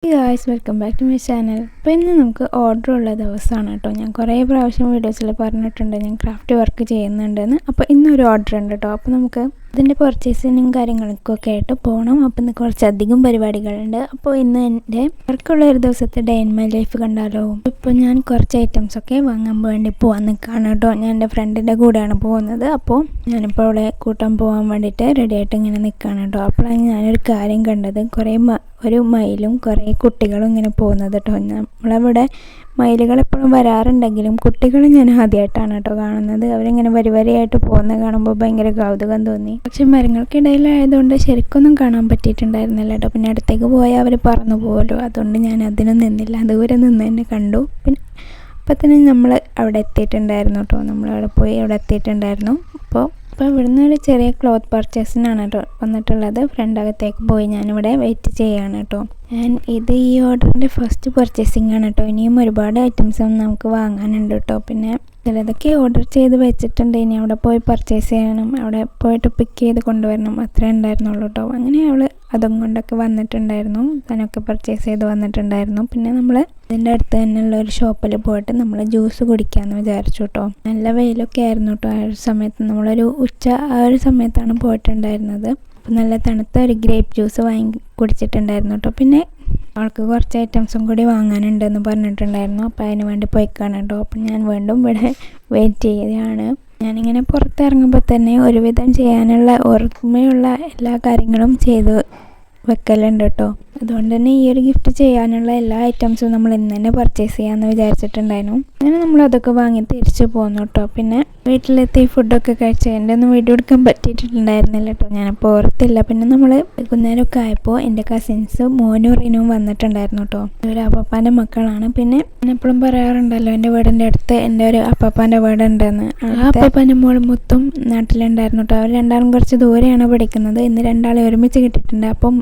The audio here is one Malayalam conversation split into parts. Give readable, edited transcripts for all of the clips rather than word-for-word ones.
Hey guys, welcome back to my channel. അപ്പോൾ ഇന്ന് നമുക്ക് ഓർഡർ ഉള്ള ദിവസമാണ് കേട്ടോ. ഞാൻ കുറേ പ്രാവശ്യം വീഡിയോസിൽ പറഞ്ഞിട്ടുണ്ട് ഞാൻ ക്രാഫ്റ്റ് വർക്ക് ചെയ്യുന്നുണ്ടെന്ന്. അപ്പോൾ ഇന്നൊരു ഓർഡർ ഉണ്ട് കേട്ടോ. അപ്പോൾ നമുക്ക് അതിൻ്റെ പർച്ചേസിനും കാര്യങ്ങൾക്കൊക്കെ ആയിട്ട് പോകണം. അപ്പോൾ ഇന്ന് കുറച്ചധികം പരിപാടികളുണ്ട്. അപ്പോൾ ഇന്ന് എൻ്റെ വർക്കുള്ള ഒരു ദിവസത്തെ ഡേ ഇൻ മൈ ലൈഫ് കണ്ടാലോ. ഇപ്പോൾ ഞാൻ കുറച്ച് ഐറ്റംസൊക്കെ വാങ്ങാൻ വേണ്ടി പോകാൻ നിൽക്കുകയാണ് കേട്ടോ. ഞാൻ എൻ്റെ ഫ്രണ്ടിൻ്റെ കൂടെയാണ് പോകുന്നത്. അപ്പോൾ ഞാനിപ്പോൾ അവളെ കൂട്ടാൻ പോകാൻ വേണ്ടിയിട്ട് റെഡി ആയിട്ട് ഇങ്ങനെ നിൽക്കുകയാണ് കേട്ടോ. അപ്പോഴാണ് ഞാനൊരു കാര്യം കണ്ടത്. ഒരു മയിലും കുറേ കുട്ടികളും ഇങ്ങനെ പോകുന്നത് കേട്ടോ. നമ്മളവിടെ മയിലുകൾ എപ്പോഴും വരാറുണ്ടെങ്കിലും കുട്ടികൾ ഞാൻ ആദ്യമായിട്ടാണ് കേട്ടോ കാണുന്നത്. അവരിങ്ങനെ വരിയായിട്ട് പോകുന്നത് കാണുമ്പോൾ ഭയങ്കര കൗതുകം തോന്നി. പക്ഷെ മരങ്ങൾക്കിടയിലായതുകൊണ്ട് ശരിക്കൊന്നും കാണാൻ പറ്റിയിട്ടുണ്ടായിരുന്നില്ല കേട്ടോ. പിന്നെ അടുത്തേക്ക് പോയാൽ അവർ പറന്നു പോകുമല്ലോ, അതുകൊണ്ട് ഞാൻ അതിനും നിന്നില്ല. ദൂരെ നിന്ന് തന്നെ കണ്ടു. പിന്നെ അപ്പം തന്നെ നമ്മൾ അവിടെ എത്തിയിട്ടുണ്ടായിരുന്നു കേട്ടോ. അവിടെ എത്തിയിട്ടുണ്ടായിരുന്നു. അപ്പോൾ ഇവിടുന്ന് ഒരു ചെറിയ ക്ലോത്ത് പർച്ചേസിനാണ് കേട്ടോ വന്നിട്ടുള്ളത്. ഫ്രണ്ടകത്തേക്ക് പോയി ഞാനിവിടെ വെയിറ്റ് ചെയ്യുകയാണ് കേട്ടോ. ഈ ഓർഡറിൻ്റെ ഫസ്റ്റ് പർച്ചേസിങ് ആണ് കേട്ടോ. ഇനിയും ഒരുപാട് ഐറ്റംസ് നമുക്ക് വാങ്ങാനുണ്ട് കേട്ടോ. പിന്നെ ചിലതൊക്കെ ഓർഡർ ചെയ്ത് വെച്ചിട്ടുണ്ട്. ഇനി അവിടെ പോയി പർച്ചേസ് ചെയ്യണം, അവിടെ പോയിട്ട് പിക്ക് ചെയ്ത് കൊണ്ടുവരണം, അത്രേ ഉണ്ടായിരുന്നുള്ളൂ കേട്ടോ. അങ്ങനെ അവൾ അതും കൊണ്ടൊക്കെ വന്നിട്ടുണ്ടായിരുന്നു. അതിനൊക്കെ പർച്ചേസ് ചെയ്ത് വന്നിട്ടുണ്ടായിരുന്നു. പിന്നെ നമ്മൾ ഇതിൻ്റെ അടുത്ത് തന്നെയുള്ള ഒരു ഷോപ്പിൽ പോയിട്ട് നമ്മൾ ജ്യൂസ് കുടിക്കാമെന്ന് വിചാരിച്ചു കേട്ടോ. നല്ല വെയിലൊക്കെ ആയിരുന്നു കേട്ടോ. ആ ഒരു സമയത്ത് നമ്മളൊരു ആ ഒരു സമയത്താണ് പോയിട്ടുണ്ടായിരുന്നത്. അപ്പോൾ നല്ല തണുത്ത ഒരു ഗ്രേപ്പ് ജ്യൂസ് കുടിച്ചിട്ടുണ്ടായിരുന്നു കേട്ടോ. പിന്നെ അവൾക്ക് കുറച്ച് ഐറ്റംസും കൂടി വാങ്ങാനുണ്ടെന്ന് പറഞ്ഞിട്ടുണ്ടായിരുന്നു. അപ്പോൾ അതിന് വേണ്ടി പോയിക്കാണ് കേട്ടോ. അപ്പം ഞാൻ വീണ്ടും ഇവിടെ വെയിറ്റ് ചെയ്യുകയാണ്. ഞാനിങ്ങനെ പുറത്തിറങ്ങുമ്പോൾ തന്നെ ഒരുവിധം ചെയ്യാനുള്ള ഓർമ്മയുള്ള എല്ലാ കാര്യങ്ങളും ചെയ്ത് വെക്കലുണ്ട് കേട്ടോ. അതുകൊണ്ട് തന്നെ ഈ ഒരു ഗിഫ്റ്റ് ചെയ്യാനുള്ള എല്ലാ ഐറ്റംസും നമ്മൾ ഇന്ന് തന്നെ പർച്ചേസ് ചെയ്യാമെന്ന് വിചാരിച്ചിട്ടുണ്ടായിരുന്നു. അങ്ങനെ നമ്മളതൊക്കെ വാങ്ങി തിരിച്ചു പോന്നു കേട്ടോ. പിന്നെ വീട്ടിലെത്തി ഫുഡൊക്കെ കഴിച്ച് എൻ്റെ ഒന്നും വീഡിയോ എടുക്കാൻ പറ്റിയിട്ടുണ്ടായിരുന്നില്ല കേട്ടോ. ഞാനപ്പോൾ ഓർത്തില്ല. പിന്നെ നമ്മൾ വൈകുന്നേരമൊക്കെ ആയപ്പോൾ എൻ്റെ കസിൻസ് മോനും റീനും വന്നിട്ടുണ്ടായിരുന്നു കേട്ടോ. ഒരു അപ്പാപ്പാൻ്റെ മക്കളാണ്. പിന്നെ ഞാൻ എപ്പോഴും പറയാറുണ്ടല്ലോ എൻ്റെ വീടിൻ്റെ അടുത്ത് എൻ്റെ ഒരു അപ്പാപ്പാൻ്റെ വീടുണ്ടെന്ന്. ആ അപ്പാപ്പാൻ്റെ മോൾ മൊത്തം നാട്ടിലുണ്ടായിരുന്നു കേട്ടോ. അവർ രണ്ടാളും കുറച്ച് ദൂരെയാണ് പഠിക്കുന്നത്. ഇന്ന് രണ്ടാളെ ഒരുമിച്ച് കിട്ടിയിട്ടുണ്ട്. അപ്പം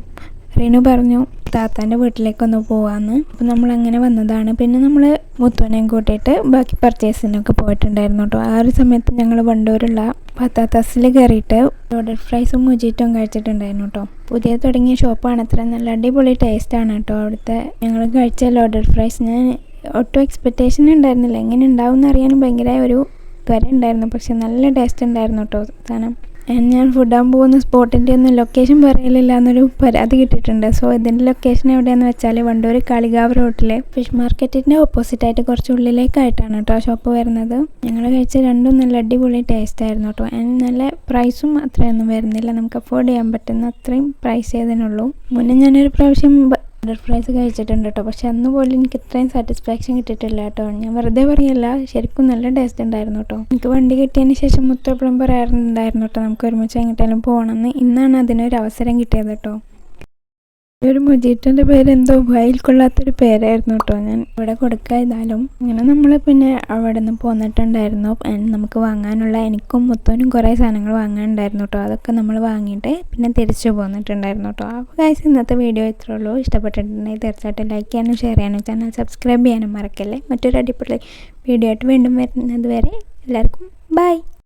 റീനു പറഞ്ഞു താത്താൻ്റെ വീട്ടിലേക്കൊന്ന് പോവാമെന്ന്. അപ്പം നമ്മളങ്ങനെ വന്നതാണ്. പിന്നെ നമ്മൾ മുത്തുവിനെയും കൂട്ടിയിട്ട് ബാക്കി പർച്ചേസിനൊക്കെ പോയിട്ടുണ്ടായിരുന്നു കേട്ടോ. ആ ഒരു സമയത്ത് ഞങ്ങൾ വണ്ടൂരുള്ള പത്താത്തസിൽ കയറിയിട്ട് ലോഡഡ് ഫ്രൈസും മുജീറ്റും കഴിച്ചിട്ടുണ്ടായിരുന്നു കേട്ടോ. പുതിയ തുടങ്ങിയ ഷോപ്പാണ്. അത്ര നല്ല അടിപൊളി ടേസ്റ്റാണ് കേട്ടോ അവിടുത്തെ ഞങ്ങൾ കഴിച്ച ലോഡഡ് ഫ്രൈസ്. ഞാൻ ഒട്ടും എക്സ്പെക്റ്റേഷൻ ഉണ്ടായിരുന്നില്ല. എങ്ങനെ ഉണ്ടാവും എന്നറിയാനും ഭയങ്കര ഒരു ത്വര ഉണ്ടായിരുന്നു. പക്ഷെ നല്ല ടേസ്റ്റ് ഉണ്ടായിരുന്നു കേട്ടോ സാധനം. ഞാൻ ഫുഡാൻ പോകുന്ന സ്പോട്ടിൻ്റെ ഒന്നും ലൊക്കേഷൻ പറയലില്ല എന്നൊരു പരാതി കിട്ടിയിട്ടുണ്ട്. സോ ഇതിൻ്റെ ലൊക്കേഷൻ എവിടെയാണെന്ന് വെച്ചാൽ വണ്ടൂർ കാളികാവ് റോട്ടിലെ ഫിഷ് മാർക്കറ്റിൻ്റെ ഓപ്പോസിറ്റായിട്ട് കുറച്ച് ഉള്ളിലേക്കായിട്ടാണ് കേട്ടോ ഷോപ്പ് വരുന്നത്. ഞങ്ങൾ കഴിച്ച രണ്ടും നല്ല അടിപൊളി ടേസ്റ്റ് ആയിരുന്നു കേട്ടോ. നല്ല പ്രൈസും അത്രയൊന്നും വരുന്നില്ല. നമുക്ക് അഫോർഡ് ചെയ്യാൻ പറ്റുന്ന അത്രയും പ്രൈസ് ചെയ്തതിനുള്ളൂ. മുന്നേ ഞാനൊരു പ്രാവശ്യം ലോഡഡ് ഫ്രൈസ് കഴിച്ചിട്ടുണ്ട് കേട്ടോ. പക്ഷെ അന്ന് പോലും എനിക്ക് ഇത്രയും സാറ്റിസ്ഫാക്ഷൻ കിട്ടിയിട്ടില്ല കേട്ടോ. ഞാൻ വെറുതെ പറയല്ല, ശരിക്കും നല്ല ടേസ്റ്റ് ഉണ്ടായിരുന്നു കേട്ടോ. എനിക്ക് വണ്ടി കിട്ടിയതിന് ശേഷം മുത്തെപ്പോഴും പറയാറുണ്ടായിരുന്നു കേട്ടോ നമുക്ക് ഒരുമിച്ച് എങ്ങോട്ടെങ്കിലും പോകണമെന്ന്. ഇന്നാണ് അതിനൊരു അവസരം കിട്ടിയത് കേട്ടോ. ഈ ഒരു മൊജീറ്റോൻ്റെ പേര് എന്തോ വായിൽ കൊള്ളാത്തൊരു പേരായിരുന്നു കേട്ടോ. ഞാൻ ഇവിടെ കൊടുക്കാതാലും അങ്ങനെ നമ്മൾ പിന്നെ അവിടെ നിന്ന് പോന്നിട്ടുണ്ടായിരുന്നു. നമുക്ക് വാങ്ങാനുള്ള എനിക്കും മുത്തോനും കുറേ സാധനങ്ങൾ വാങ്ങാനുണ്ടായിരുന്നു കേട്ടോ. അതൊക്കെ നമ്മൾ വാങ്ങിയിട്ട് പിന്നെ തിരിച്ചു പോന്നിട്ടുണ്ടായിരുന്നു കേട്ടോ. അപ്പോൾ ഗൈസ് ഇന്നത്തെ വീഡിയോ ഇത്രേ ഉള്ളൂ. ഇഷ്ടപ്പെട്ടിട്ടുണ്ടെങ്കിൽ തീർച്ചയായിട്ടും ലൈക്ക് ചെയ്യാനും ഷെയർ ചെയ്യാനും ചാനൽ സബ്സ്ക്രൈബ് ചെയ്യാനും മറക്കല്ലേ. മറ്റൊരു അടിപൊളി വീഡിയോ ആയിട്ട് വീണ്ടും വരുന്നത് വരെ എല്ലാവർക്കും ബൈ.